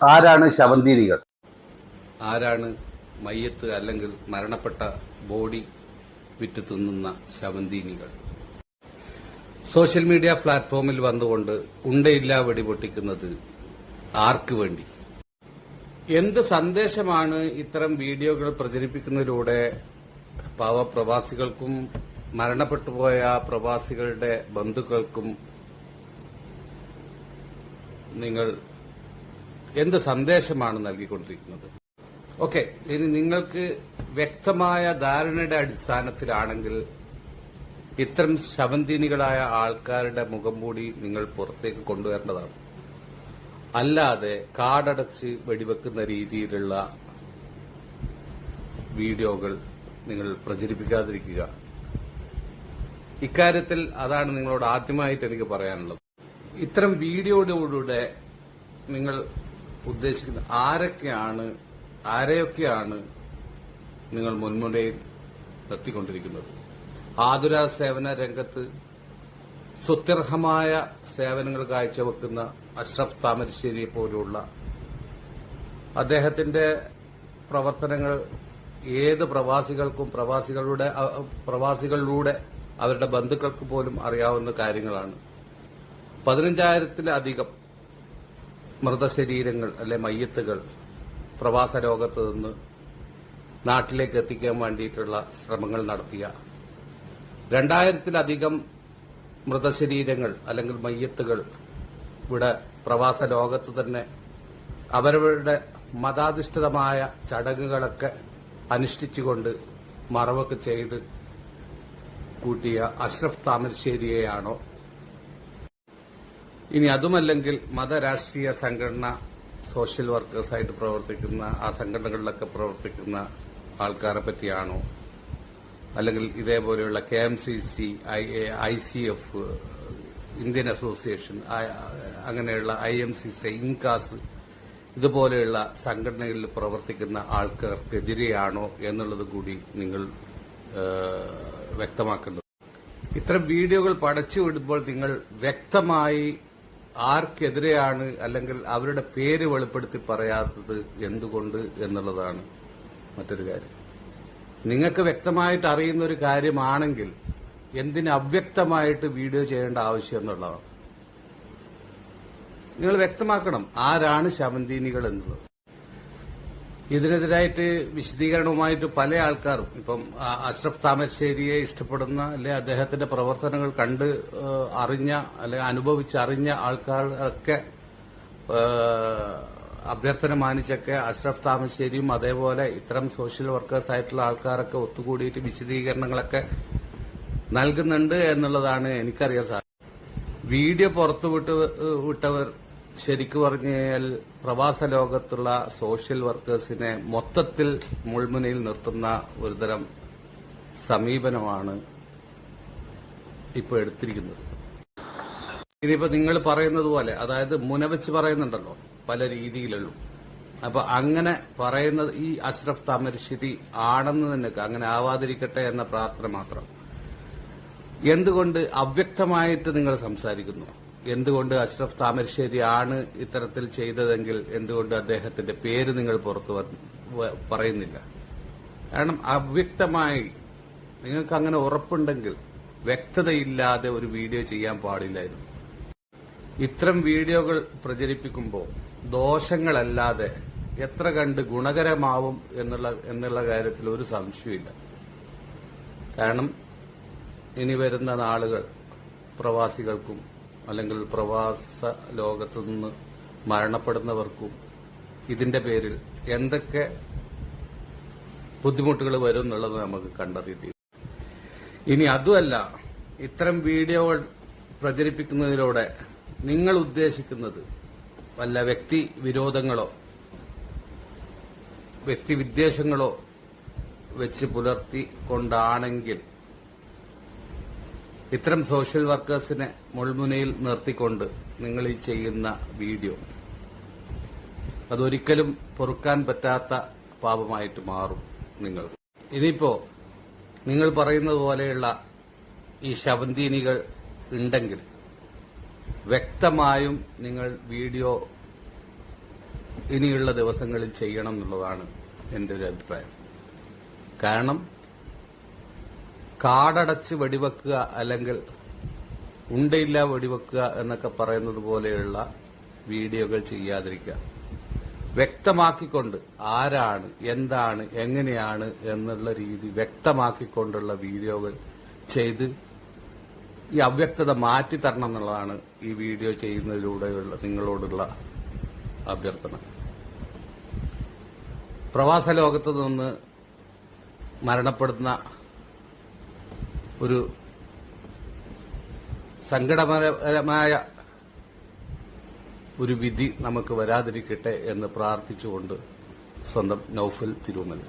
ആരാണ് ശവന്തീനികൾ? ആരാണ് മയ്യത്ത് അല്ലെങ്കിൽ മരണപ്പെട്ട ബോഡി വിറ്റ് തിന്നുന്ന ശവന്തീനികൾ? സോഷ്യൽ മീഡിയ പ്ലാറ്റ്ഫോമിൽ വന്നുകൊണ്ട് ഉണ്ടയില്ല വെടിപൊട്ടിക്കുന്നത് ആർക്ക് വേണ്ടി? എന്ത് സന്ദേശമാണ് ഇത്തരം വീഡിയോകൾ പ്രചരിപ്പിക്കുന്നതിലൂടെ പാവപ്രവാസികൾക്കും മരണപ്പെട്ടുപോയ പ്രവാസികളുടെ ബന്ധുക്കൾക്കും നിങ്ങൾ എന്ത് സന്ദേശമാണ് നൽകിക്കൊണ്ടിരിക്കുന്നത്? ഓക്കെ, ഇനി നിങ്ങൾക്ക് വ്യക്തമായ ധാരണയുടെ അടിസ്ഥാനത്തിലാണെങ്കിൽ ഇത്തരം ശവന്തീനികളായ ആൾക്കാരുടെ മുഖം മൂടി നിങ്ങൾ പുറത്തേക്ക് കൊണ്ടുവരേണ്ടതാണ്. അല്ലാതെ കാടടച്ച് വെടിവെക്കുന്ന രീതിയിലുള്ള വീഡിയോകൾ നിങ്ങൾ പ്രചരിപ്പിക്കാതിരിക്കുക. ഇക്കാര്യത്തിൽ അതാണ് നിങ്ങളോട് ആദ്യമായിട്ട് എനിക്ക് പറയാനുള്ളത്. ഇത്തരം വീഡിയോയിലൂടെ നിങ്ങൾ ഉദ്ദേശിക്കുന്ന ആരെയൊക്കെയാണ് നിങ്ങൾ മുൻമുനയിൽ നിർത്തിക്കൊണ്ടിരിക്കുന്നത്? ആതുര സേവന രംഗത്ത് സുത്യർഹമായ സേവനങ്ങൾ കാഴ്ചവെക്കുന്ന അഷ്റഫ് താമരശ്ശേരിയെ പോലുള്ള അദ്ദേഹത്തിന്റെ പ്രവർത്തനങ്ങൾ ഏത് പ്രവാസികൾക്കും പ്രവാസികളിലൂടെ അവരുടെ ബന്ധുക്കൾക്ക് പോലും അറിയാവുന്ന കാര്യങ്ങളാണ്. 15,000-ലധികം മൃതശരീരങ്ങൾ അല്ലെ മയ്യത്തുകൾ പ്രവാസ ലോകത്ത് നിന്ന് നാട്ടിലേക്ക് എത്തിക്കാൻ വേണ്ടിയിട്ടുള്ള ശ്രമങ്ങൾ നടത്തിയ 2,000-ലധികം മൃതശരീരങ്ങൾ അല്ലെങ്കിൽ മയ്യത്തുകൾ ഇവിടെ പ്രവാസ ലോകത്ത് തന്നെ അവരവരുടെ മതാധിഷ്ഠിതമായ ചടങ്ങുകളൊക്കെ അനുഷ്ഠിച്ചുകൊണ്ട് മറവൊക്കെ ചെയ്ത് കൂട്ടിയ അഷ്റഫ് താമരശ്ശേരിയെയാണോ? ഇനി അതുമല്ലെങ്കിൽ മതരാഷ്ട്രീയ സംഘടന സോഷ്യൽ വർക്കേഴ്സായിട്ട് പ്രവർത്തിക്കുന്ന ആ സംഘടനകളിലൊക്കെ പ്രവർത്തിക്കുന്ന ആൾക്കാരെ പറ്റിയാണോ? അല്ലെങ്കിൽ ഇതേപോലെയുള്ള KMCC, ICF, ഇന്ത്യൻ അസോസിയേഷൻ, അങ്ങനെയുള്ള IMCC, ഇൻകാസ് ഇതുപോലെയുള്ള സംഘടനകളിൽ പ്രവർത്തിക്കുന്ന ആൾക്കാർക്കെതിരെയാണോ എന്നുള്ളത് കൂടി നിങ്ങൾ വ്യക്തമാക്കേണ്ടത്. ഇത്തരം വീഡിയോകൾ പടച്ചുവിടുമ്പോൾ നിങ്ങൾ വ്യക്തമായി ആർക്കെതിരെയാണ് അല്ലെങ്കിൽ അവരുടെ പേര് വെളിപ്പെടുത്തി പറയാത്തത് എന്തുകൊണ്ട് എന്നുള്ളതാണ് മറ്റൊരു കാര്യം. നിങ്ങൾക്ക് വ്യക്തമായിട്ട് അറിയുന്ന ഒരു കാര്യമാണെങ്കിൽ എന്തിന് അവ്യക്തമായിട്ട് വീഡിയോ ചെയ്യേണ്ട ആവശ്യം എന്നുള്ളതാണ്. നിങ്ങൾ വ്യക്തമാക്കണം ആരാണ് ശവന്തീനികൾ എന്നുള്ളത്. ഇതിനെതിരായിട്ട് വിശദീകരണവുമായിട്ട് പല ആൾക്കാരും ഇപ്പം അഷ്റഫ് താമരശ്ശേരിയെ ഇഷ്ടപ്പെടുന്ന അല്ലെ അദ്ദേഹത്തിന്റെ പ്രവർത്തനങ്ങൾ കണ്ട് അറിഞ്ഞ അല്ലെ അനുഭവിച്ചറിഞ്ഞ ആൾക്കാരൊക്കെ അഭ്യർത്ഥന മാനിച്ചൊക്കെ അഷ്റഫ് താമരശ്ശേരിയും അതേപോലെ ഇത്തരം സോഷ്യൽ വർക്കേഴ്സ് ആയിട്ടുള്ള ആൾക്കാരൊക്കെ ഒത്തുകൂടിയിട്ട് വിശദീകരണങ്ങളൊക്കെ നൽകുന്നുണ്ട് എന്നുള്ളതാണ് എനിക്കറിയാൻ സാധിക്കും. വീഡിയോ പുറത്തുവിട്ടവർ ശരിക്കു പറഞ്ഞാൽ പ്രവാസ ലോകത്തുള്ള സോഷ്യൽ വർക്കേഴ്സിനെ മൊത്തത്തിൽ മുൾമുനയിൽ നിർത്തുന്ന ഒരുതരം സമീപനമാണ് ഇപ്പോൾ എടുത്തിരിക്കുന്നത്. ഇനിയിപ്പോ നിങ്ങൾ പറയുന്നത് പോലെ, അതായത് മുനവെച്ച് പറയുന്നുണ്ടല്ലോ പല രീതിയിലുള്ളൂ. അപ്പൊ അങ്ങനെ പറയുന്നത് ഈ അഷ്റഫ് താമരശ്ശേരി ആണെന്ന് തന്നെ അങ്ങനെ ആവാതിരിക്കട്ടെ എന്ന പ്രാർത്ഥന മാത്രം. എന്തുകൊണ്ട് അവ്യക്തമായിട്ട് നിങ്ങൾ സംസാരിക്കുന്നു? എന്തുകൊണ്ട് അഷ്റഫ് താമരശ്ശേരി ആണ് ഇത്തരത്തിൽ ചെയ്തതെങ്കിൽ എന്തുകൊണ്ട് അദ്ദേഹത്തിന്റെ പേര് നിങ്ങൾ പുറത്തു പറയുന്നില്ല? കാരണം അവ്യക്തമായി നിങ്ങൾക്ക് അങ്ങനെ ഉറപ്പുണ്ടെങ്കിൽ വ്യക്തതയില്ലാതെ ഒരു വീഡിയോ ചെയ്യാൻ പാടില്ലായിരുന്നു. ഇത്തരം വീഡിയോകൾ പ്രചരിപ്പിക്കുമ്പോൾ ദോഷങ്ങളല്ലാതെ എത്ര കണ്ട് ഗുണകരമാവും എന്നുള്ള കാര്യത്തിൽ ഒരു സംശയമില്ല. കാരണം ഇനി വരുന്ന നാളുകൾ പ്രവാസികൾക്കും അല്ലെങ്കിൽ പ്രവാസ ലോകത്തു നിന്ന് മരണപ്പെടുന്നവർക്കും ഇതിന്റെ പേരിൽ എന്തൊക്കെ ബുദ്ധിമുട്ടുകൾ വരും എന്നുള്ളത് നമുക്ക് കണ്ടറിയില്ല. ഇനി അതുമല്ല, ഇത്തരം വീഡിയോകൾ പ്രചരിപ്പിക്കുന്നതിലൂടെ നിങ്ങൾ ഉദ്ദേശിക്കുന്നത് വല്ല വ്യക്തി വിരോധങ്ങളോ വ്യക്തിവിദ്വേഷങ്ങളോ വെച്ച് പുലർത്തിക്കൊണ്ടാണെങ്കിൽ ഇത്തരം സോഷ്യൽ വർക്കേഴ്സിനെ മുൾമുനയിൽ നിർത്തിക്കൊണ്ട് നിങ്ങൾ ഈ ചെയ്യുന്ന വീഡിയോ അതൊരിക്കലും പൊറുക്കാൻ പറ്റാത്ത പാപമായിട്ട് മാറും. നിങ്ങൾ ഇനിയിപ്പോ നിങ്ങൾ പറയുന്നത് പോലെയുള്ള ഈ ശവന്തീനികൾ ഉണ്ടെങ്കിൽ വ്യക്തമായും നിങ്ങൾ വീഡിയോ ഇനിയുള്ള ദിവസങ്ങളിൽ ചെയ്യണം എന്നുള്ളതാണ് എന്റെ ഒരു അഭിപ്രായം. കാരണം കാടടച്ച് വെടിവെക്കുക അല്ലെങ്കിൽ ഉണ്ടയില്ല വെടിവെക്കുക എന്നൊക്കെ പറയുന്നത് പോലെയുള്ള വീഡിയോകൾ ചെയ്യാതിരിക്കുക. വ്യക്തമാക്കിക്കൊണ്ട് ആരാണ്, എന്താണ്, എങ്ങനെയാണ് എന്നുള്ള രീതി വ്യക്തമാക്കിക്കൊണ്ടുള്ള വീഡിയോകൾ ചെയ്ത് ഈ അവ്യക്തത മാറ്റിത്തരണം എന്നുള്ളതാണ് ഈ വീഡിയോ ചെയ്യുന്നതിലൂടെയുള്ള നിങ്ങളോടുള്ള അഭ്യർത്ഥന. പ്രവാസ ലോകത്ത് നിന്ന് മരണപ്പെടുന്ന ഒരു സങ്കടകരമായ ഒരു വിധി നമുക്ക് വരാതിരിക്കട്ടെ എന്ന് പ്രാർത്ഥിച്ചുകൊണ്ട് സ്വന്തം നൌഫൽ തിരുമൽ.